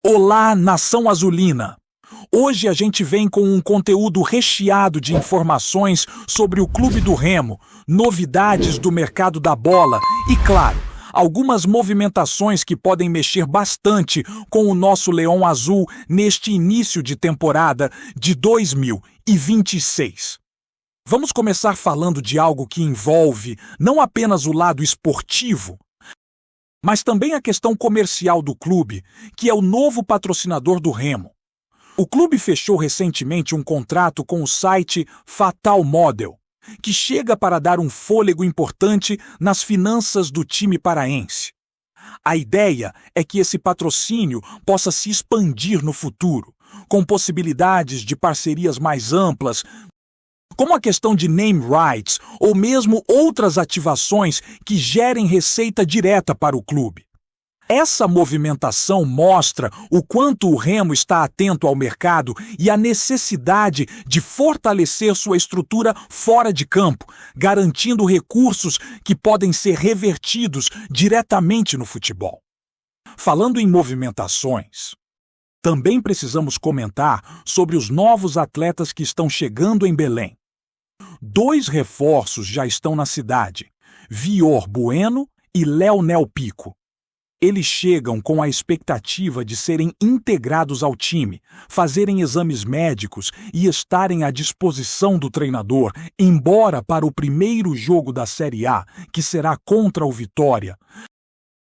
Olá, nação azulina! Hoje a gente vem com um conteúdo recheado de informações sobre o Clube do Remo, novidades do mercado da bola e, claro, algumas movimentações que podem mexer bastante com o nosso Leão Azul neste início de temporada de 2026. Vamos começar falando de algo que envolve não apenas o lado esportivo, mas também a questão comercial do clube, que é o novo patrocinador do Remo. O clube fechou recentemente um contrato com o site Fatal Model, que chega para dar um fôlego importante nas finanças do time paraense. A ideia é que esse patrocínio possa se expandir no futuro, com possibilidades de parcerias mais amplas, como a questão de name rights ou mesmo outras ativações que gerem receita direta para o clube. Essa movimentação mostra o quanto o Remo está atento ao mercado e à necessidade de fortalecer sua estrutura fora de campo, garantindo recursos que podem ser revertidos diretamente no futebol. Falando em movimentações, também precisamos comentar sobre os novos atletas que estão chegando em Belém. 2 reforços já estão na cidade, Vior Bueno e Leonel Pico. Eles chegam com a expectativa de serem integrados ao time, fazerem exames médicos e estarem à disposição do treinador, embora para o primeiro jogo da Série A, que será contra o Vitória,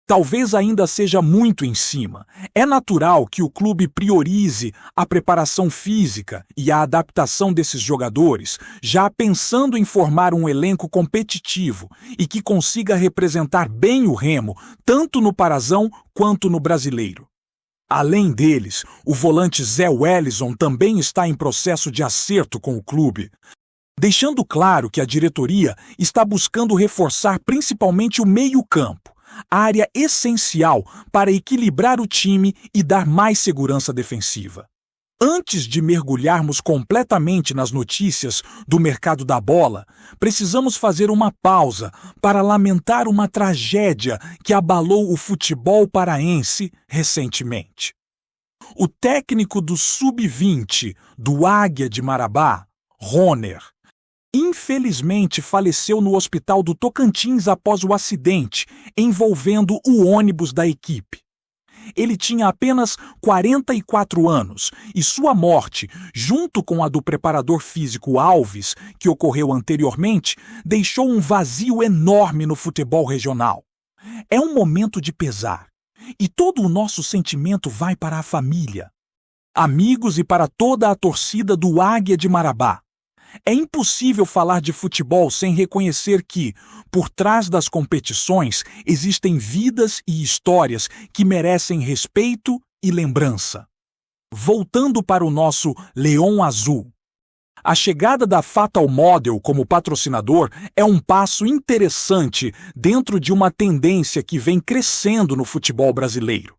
talvez ainda seja muito em cima. É natural que o clube priorize a preparação física e a adaptação desses jogadores, já pensando em formar um elenco competitivo e que consiga representar bem o Remo, tanto no Parazão quanto no Brasileiro. Além deles, o volante Zé Wellison também está em processo de acerto com o clube, deixando claro que a diretoria está buscando reforçar principalmente o meio-campo, área essencial para equilibrar o time e dar mais segurança defensiva. Antes de mergulharmos completamente nas notícias do mercado da bola, precisamos fazer uma pausa para lamentar uma tragédia que abalou o futebol paraense recentemente. O técnico do Sub-20 do Águia de Marabá, Roner, infelizmente faleceu no hospital do Tocantins após o acidente envolvendo o ônibus da equipe. Ele tinha apenas 44 anos e sua morte, junto com a do preparador físico Alves, que ocorreu anteriormente, deixou um vazio enorme no futebol regional. É um momento de pesar e todo o nosso sentimento vai para a família, amigos e para toda a torcida do Águia de Marabá. É impossível falar de futebol sem reconhecer que, por trás das competições, existem vidas e histórias que merecem respeito e lembrança. Voltando para o nosso Leão Azul. A chegada da Fatal Model como patrocinador é um passo interessante dentro de uma tendência que vem crescendo no futebol brasileiro.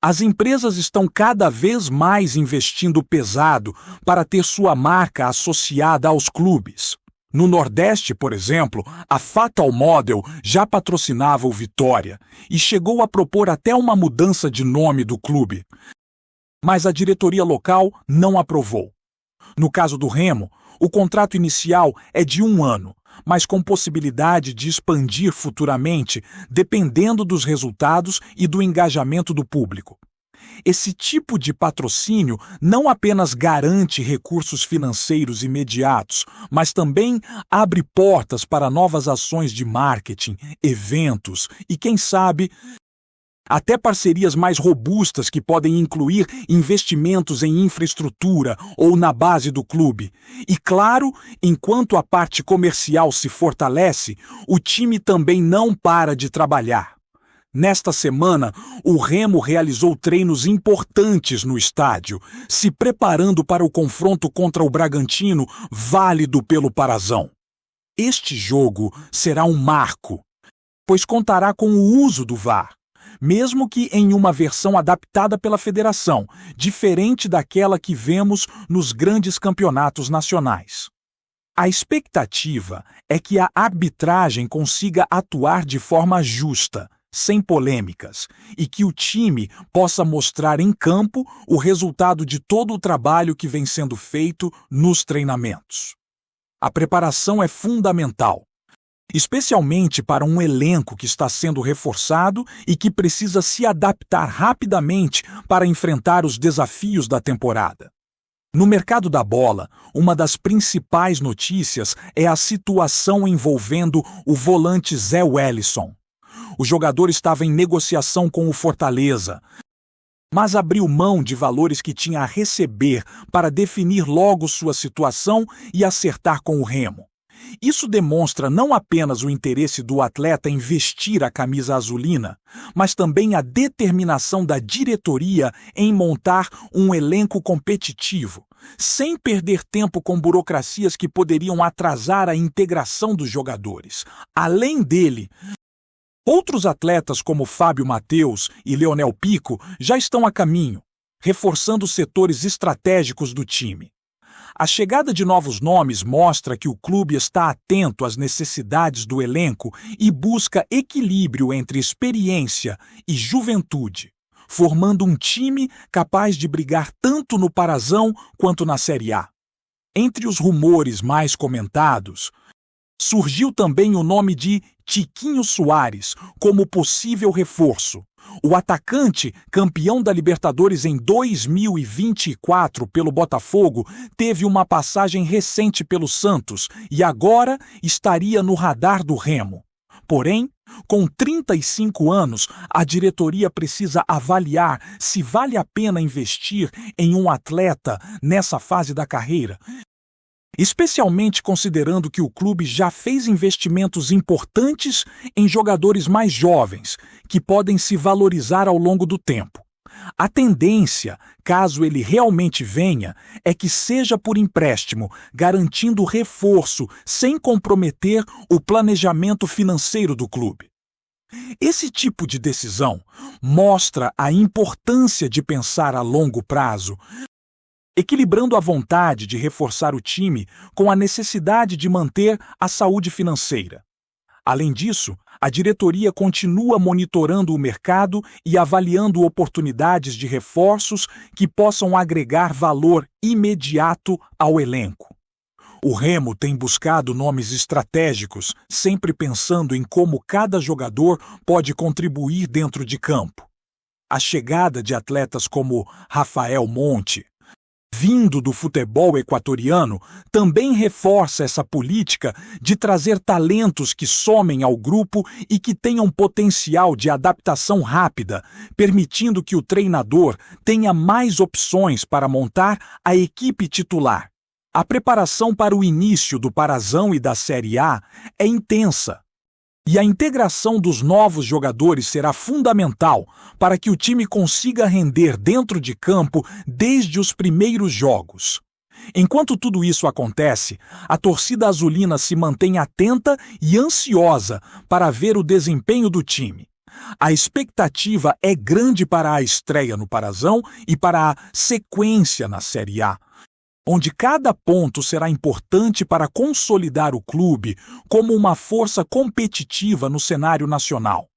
As empresas estão cada vez mais investindo pesado para ter sua marca associada aos clubes. No Nordeste, por exemplo, a Fatal Model já patrocinava o Vitória e chegou a propor até uma mudança de nome do clube. Mas a diretoria local não aprovou. No caso do Remo, o contrato inicial é de 1 ano, mas com possibilidade de expandir futuramente, dependendo dos resultados e do engajamento do público. Esse tipo de patrocínio não apenas garante recursos financeiros imediatos, mas também abre portas para novas ações de marketing, eventos e, quem sabe, até parcerias mais robustas que podem incluir investimentos em infraestrutura ou na base do clube. E claro, enquanto a parte comercial se fortalece, o time também não para de trabalhar. Nesta semana, o Remo realizou treinos importantes no estádio, se preparando para o confronto contra o Bragantino, válido pelo Parazão. Este jogo será um marco, pois contará com o uso do VAR. Mesmo que em uma versão adaptada pela federação, diferente daquela que vemos nos grandes campeonatos nacionais. A expectativa é que a arbitragem consiga atuar de forma justa, sem polêmicas, e que o time possa mostrar em campo o resultado de todo o trabalho que vem sendo feito nos treinamentos. A preparação é fundamental, especialmente para um elenco que está sendo reforçado e que precisa se adaptar rapidamente para enfrentar os desafios da temporada. No mercado da bola, uma das principais notícias é a situação envolvendo o volante Zé Wellisson. O jogador estava em negociação com o Fortaleza, mas abriu mão de valores que tinha a receber para definir logo sua situação e acertar com o Remo. Isso demonstra não apenas o interesse do atleta em vestir a camisa azulina, mas também a determinação da diretoria em montar um elenco competitivo, sem perder tempo com burocracias que poderiam atrasar a integração dos jogadores. Além dele, outros atletas como Fábio Matheus e Leonel Pico já estão a caminho, reforçando setores estratégicos do time. A chegada de novos nomes mostra que o clube está atento às necessidades do elenco e busca equilíbrio entre experiência e juventude, formando um time capaz de brigar tanto no Parazão quanto na Série A. Entre os rumores mais comentados, surgiu também o nome de Tiquinho Soares como possível reforço. O atacante, campeão da Libertadores em 2024 pelo Botafogo, teve uma passagem recente pelo Santos e agora estaria no radar do Remo. Porém, com 35 anos, a diretoria precisa avaliar se vale a pena investir em um atleta nessa fase da carreira, especialmente considerando que o clube já fez investimentos importantes em jogadores mais jovens, que podem se valorizar ao longo do tempo. A tendência, caso ele realmente venha, é que seja por empréstimo, garantindo reforço sem comprometer o planejamento financeiro do clube. Esse tipo de decisão mostra a importância de pensar a longo prazo, equilibrando a vontade de reforçar o time com a necessidade de manter a saúde financeira. Além disso, a diretoria continua monitorando o mercado e avaliando oportunidades de reforços que possam agregar valor imediato ao elenco. O Remo tem buscado nomes estratégicos, sempre pensando em como cada jogador pode contribuir dentro de campo. A chegada de atletas como Rafael Monte, vindo do futebol equatoriano, também reforça essa política de trazer talentos que somem ao grupo e que tenham potencial de adaptação rápida, permitindo que o treinador tenha mais opções para montar a equipe titular. A preparação para o início do Parazão e da Série A é intensa, e a integração dos novos jogadores será fundamental para que o time consiga render dentro de campo desde os primeiros jogos. Enquanto tudo isso acontece, a torcida azulina se mantém atenta e ansiosa para ver o desempenho do time. A expectativa é grande para a estreia no Parazão e para a sequência na Série A, onde cada ponto será importante para consolidar o clube como uma força competitiva no cenário nacional.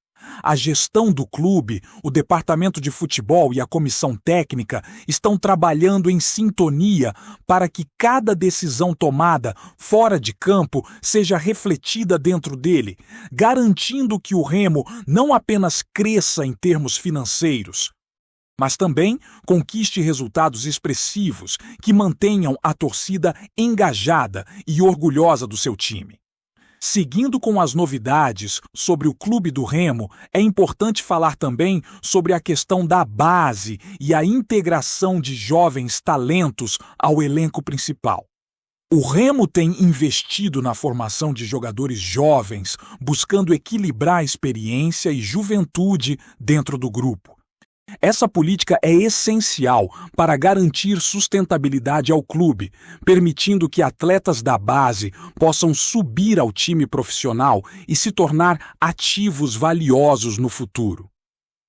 A gestão do clube, o departamento de futebol e a comissão técnica estão trabalhando em sintonia para que cada decisão tomada fora de campo seja refletida dentro dele, garantindo que o Remo não apenas cresça em termos financeiros, mas também conquiste resultados expressivos que mantenham a torcida engajada e orgulhosa do seu time. Seguindo com as novidades sobre o Clube do Remo, é importante falar também sobre a questão da base e a integração de jovens talentos ao elenco principal. O Remo tem investido na formação de jogadores jovens, buscando equilibrar experiência e juventude dentro do grupo. Essa política é essencial para garantir sustentabilidade ao clube, permitindo que atletas da base possam subir ao time profissional e se tornar ativos valiosos no futuro.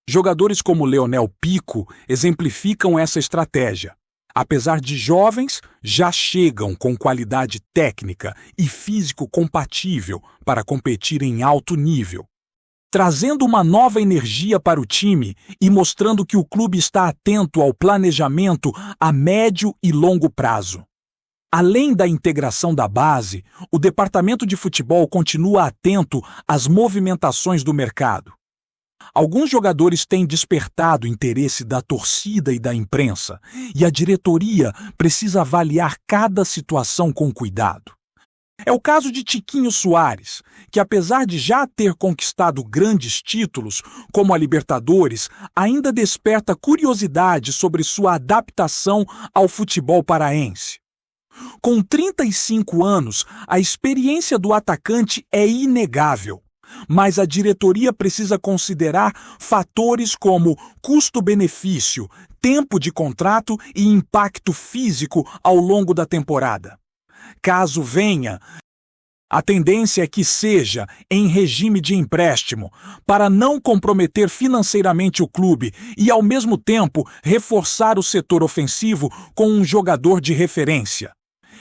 Jogadores como Leonel Pico exemplificam essa estratégia. Apesar de jovens, já chegam com qualidade técnica e físico compatível para competir em alto nível. trazendo uma nova energia para o time e mostrando que o clube está atento ao planejamento a médio e longo prazo. Além da integração da base, o departamento de futebol continua atento às movimentações do mercado. Alguns jogadores têm despertado o interesse da torcida e da imprensa, e a diretoria precisa avaliar cada situação com cuidado. É o caso de Tiquinho Soares, que apesar de já ter conquistado grandes títulos, como a Libertadores, ainda desperta curiosidade sobre sua adaptação ao futebol paraense. Com 35 anos, a experiência do atacante é inegável, mas a diretoria precisa considerar fatores como custo-benefício, tempo de contrato e impacto físico ao longo da temporada. Caso venha, a tendência é que seja em regime de empréstimo, para não comprometer financeiramente o clube e, ao mesmo tempo, reforçar o setor ofensivo com um jogador de referência.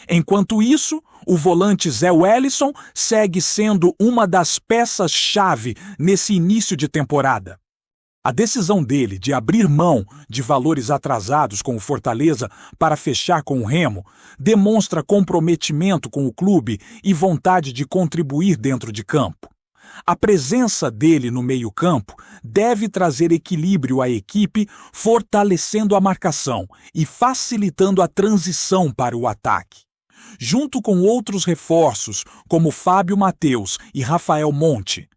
Enquanto isso, o volante Zé Wellison segue sendo uma das peças-chave nesse início de temporada. A decisão dele de abrir mão de valores atrasados com o Fortaleza para fechar com o Remo demonstra comprometimento com o clube e vontade de contribuir dentro de campo. A presença dele no meio-campo deve trazer equilíbrio à equipe, fortalecendo a marcação e facilitando a transição para o ataque. Junto com outros reforços, como Fábio Matheus e Rafael Monte,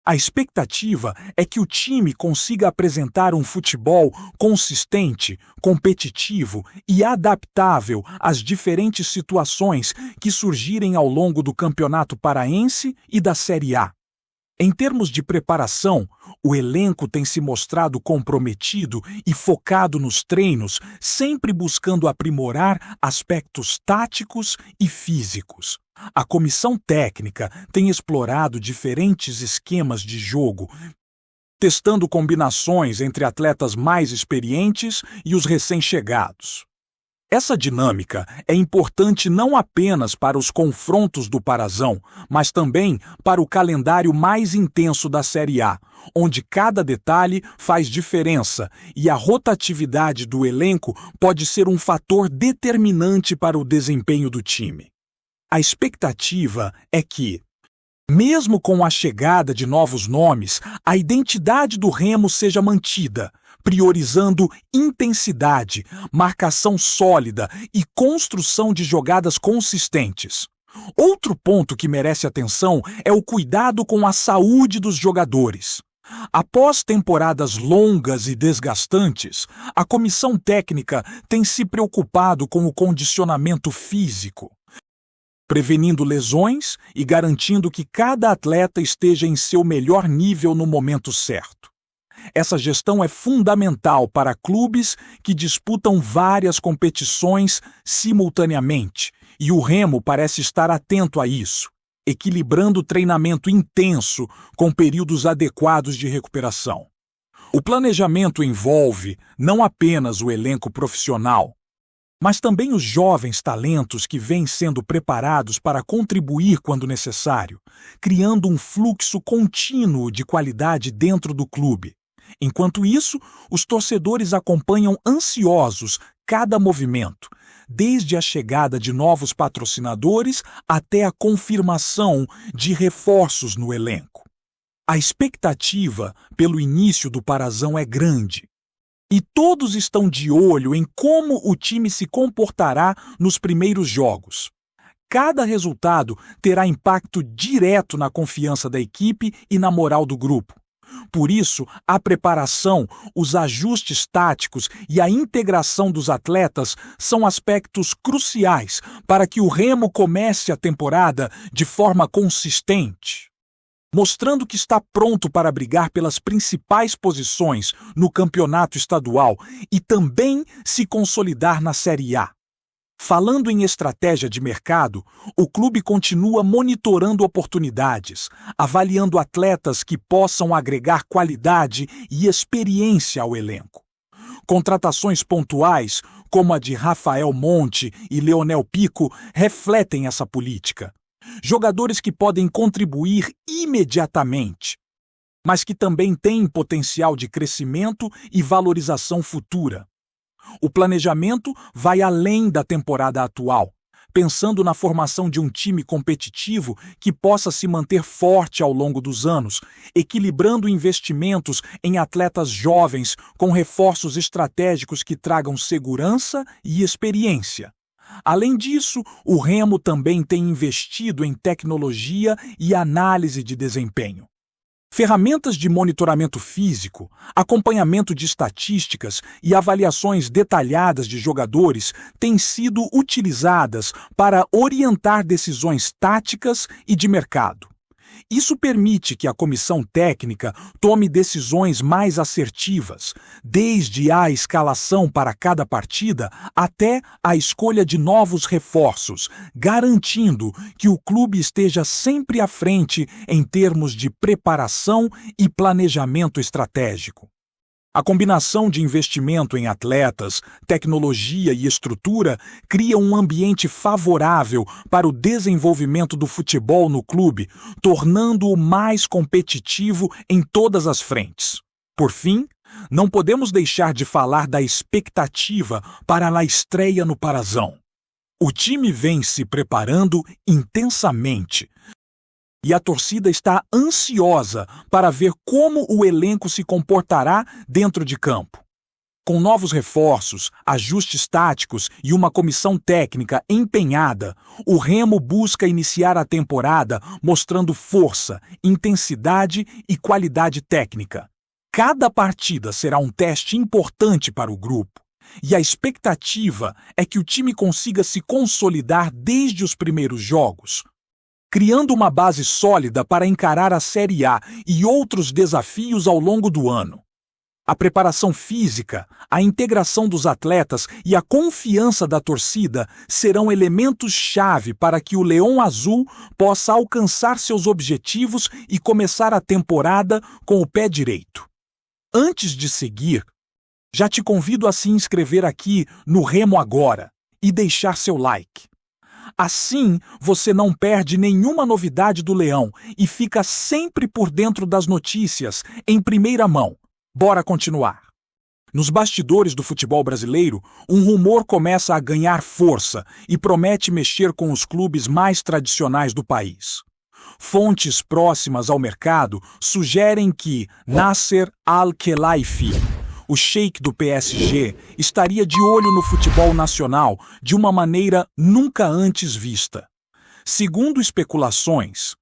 a expectativa é que o time consiga apresentar um futebol consistente, competitivo e adaptável às diferentes situações que surgirem ao longo do Campeonato Paraense e da Série A. Em termos de preparação, o elenco tem se mostrado comprometido e focado nos treinos, sempre buscando aprimorar aspectos táticos e físicos. A comissão técnica tem explorado diferentes esquemas de jogo, testando combinações entre atletas mais experientes e os recém-chegados. Essa dinâmica é importante não apenas para os confrontos do Parazão, mas também para o calendário mais intenso da Série A, onde cada detalhe faz diferença e a rotatividade do elenco pode ser um fator determinante para o desempenho do time. A expectativa é que, mesmo com a chegada de novos nomes, a identidade do Remo seja mantida, priorizando intensidade, marcação sólida e construção de jogadas consistentes. Outro ponto que merece atenção é o cuidado com a saúde dos jogadores. Após temporadas longas e desgastantes, a comissão técnica tem se preocupado com o condicionamento físico, prevenindo lesões e garantindo que cada atleta esteja em seu melhor nível no momento certo. Essa gestão é fundamental para clubes que disputam várias competições simultaneamente, e o Remo parece estar atento a isso, equilibrando o treinamento intenso com períodos adequados de recuperação. O planejamento envolve não apenas o elenco profissional, mas também os jovens talentos que vêm sendo preparados para contribuir quando necessário, criando um fluxo contínuo de qualidade dentro do clube. Enquanto isso, os torcedores acompanham ansiosos cada movimento, desde a chegada de novos patrocinadores até a confirmação de reforços no elenco. A expectativa pelo início do Parazão é grande, e todos estão de olho em como o time se comportará nos primeiros jogos. Cada resultado terá impacto direto na confiança da equipe e na moral do grupo. Por isso, a preparação, os ajustes táticos e a integração dos atletas são aspectos cruciais para que o Remo comece a temporada de forma consistente, mostrando que está pronto para brigar pelas principais posições no campeonato estadual e também se consolidar na Série A. Falando em estratégia de mercado, o clube continua monitorando oportunidades, avaliando atletas que possam agregar qualidade e experiência ao elenco. Contratações pontuais, como a de Rafael Monte e Leonel Pico, refletem essa política. Jogadores que podem contribuir imediatamente. mas que também têm potencial de crescimento e valorização futura. O planejamento vai além da temporada atual, pensando na formação de um time competitivo que possa se manter forte ao longo dos anos, equilibrando investimentos em atletas jovens com reforços estratégicos que tragam segurança e experiência. Além disso, o Remo também tem investido em tecnologia e análise de desempenho. Ferramentas de monitoramento físico, acompanhamento de estatísticas e avaliações detalhadas de jogadores têm sido utilizadas para orientar decisões táticas e de mercado. Isso permite que a comissão técnica tome decisões mais assertivas, desde a escalação para cada partida até a escolha de novos reforços, garantindo que o clube esteja sempre à frente em termos de preparação e planejamento estratégico. A combinação de investimento em atletas, tecnologia e estrutura cria um ambiente favorável para o desenvolvimento do futebol no clube, tornando-o mais competitivo em todas as frentes. Por fim, não podemos deixar de falar da expectativa para a estreia no Parazão. O time vem se preparando intensamente, e a torcida está ansiosa para ver como o elenco se comportará dentro de campo. Com novos reforços, ajustes táticos e uma comissão técnica empenhada, o Remo busca iniciar a temporada mostrando força, intensidade e qualidade técnica. Cada partida será um teste importante para o grupo, e a expectativa é que o time consiga se consolidar desde os primeiros jogos, criando uma base sólida para encarar a Série A e outros desafios ao longo do ano. A preparação física, a integração dos atletas e a confiança da torcida serão elementos-chave para que o Leão Azul possa alcançar seus objetivos e começar a temporada com o pé direito. Antes de seguir, já te convido a se inscrever aqui no Remo Agora e deixar seu like. Assim, você não perde nenhuma novidade do Leão e fica sempre por dentro das notícias, em primeira mão. Bora continuar. Nos bastidores do futebol brasileiro, um rumor começa a ganhar força e promete mexer com os clubes mais tradicionais do país. Fontes próximas ao mercado sugerem que Nasser Al-Khelaifi, o sheik do PSG, estaria de olho no futebol nacional de uma maneira nunca antes vista. Segundo especulações,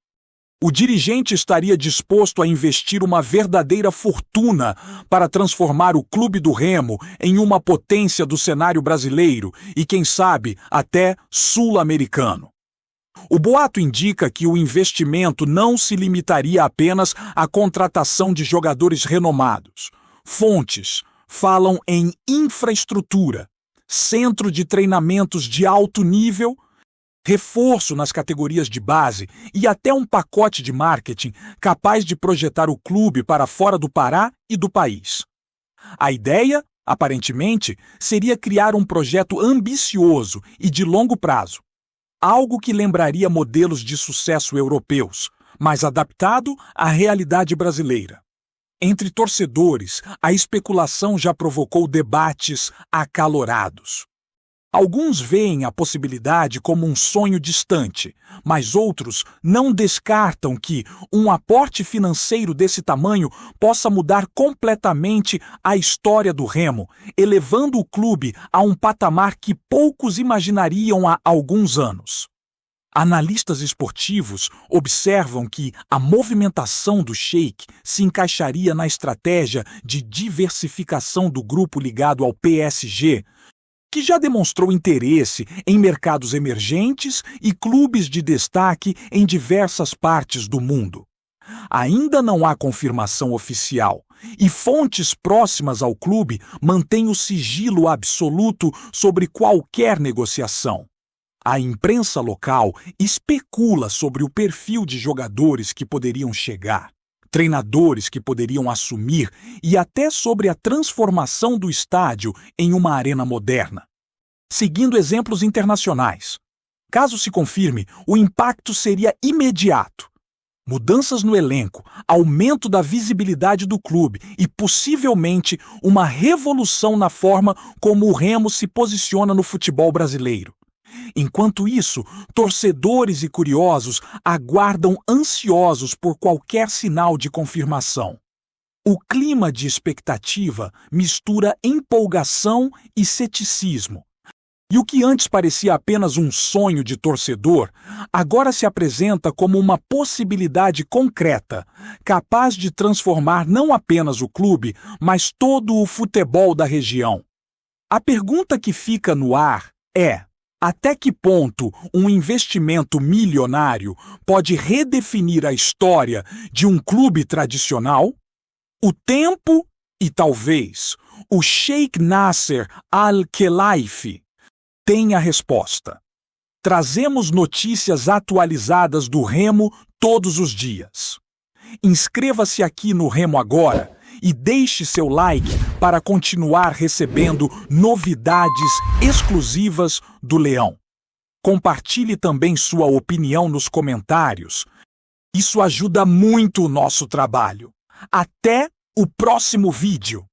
o dirigente estaria disposto a investir uma verdadeira fortuna para transformar o Clube do Remo em uma potência do cenário brasileiro e, quem sabe, até sul-americano. O boato indica que o investimento não se limitaria apenas à contratação de jogadores renomados. Fontes falam em infraestrutura, centro de treinamentos de alto nível, reforço nas categorias de base e até um pacote de marketing capaz de projetar o clube para fora do Pará e do país. A ideia, aparentemente, seria criar um projeto ambicioso e de longo prazo, algo que lembraria modelos de sucesso europeus, mas adaptado à realidade brasileira. Entre torcedores, a especulação já provocou debates acalorados. Alguns veem a possibilidade como um sonho distante, mas outros não descartam que um aporte financeiro desse tamanho possa mudar completamente a história do Remo, elevando o clube a um patamar que poucos imaginariam há alguns anos. Analistas esportivos observam que a movimentação do Sheik se encaixaria na estratégia de diversificação do grupo ligado ao PSG, que já demonstrou interesse em mercados emergentes e clubes de destaque em diversas partes do mundo. Ainda não há confirmação oficial, e fontes próximas ao clube mantêm o sigilo absoluto sobre qualquer negociação. A imprensa local especula sobre o perfil de jogadores que poderiam chegar, treinadores que poderiam assumir e até sobre a transformação do estádio em uma arena moderna. Seguindo exemplos internacionais, caso se confirme, o impacto seria imediato. Mudanças no elenco, aumento da visibilidade do clube e, possivelmente, uma revolução na forma como o Remo se posiciona no futebol brasileiro. Enquanto isso, torcedores e curiosos aguardam ansiosos por qualquer sinal de confirmação. O clima de expectativa mistura empolgação e ceticismo. E o que antes parecia apenas um sonho de torcedor, agora se apresenta como uma possibilidade concreta, capaz de transformar não apenas o clube, mas todo o futebol da região. A pergunta que fica no ar é: até que ponto um investimento milionário pode redefinir a história de um clube tradicional? O tempo e, talvez, o Sheikh Nasser Al-Khelaifi tem a resposta. Trazemos notícias atualizadas do Remo todos os dias. Inscreva-se aqui no Remo Agora e deixe seu like para continuar recebendo novidades exclusivas do Leão. Compartilhe também sua opinião nos comentários. Isso ajuda muito o nosso trabalho. Até o próximo vídeo!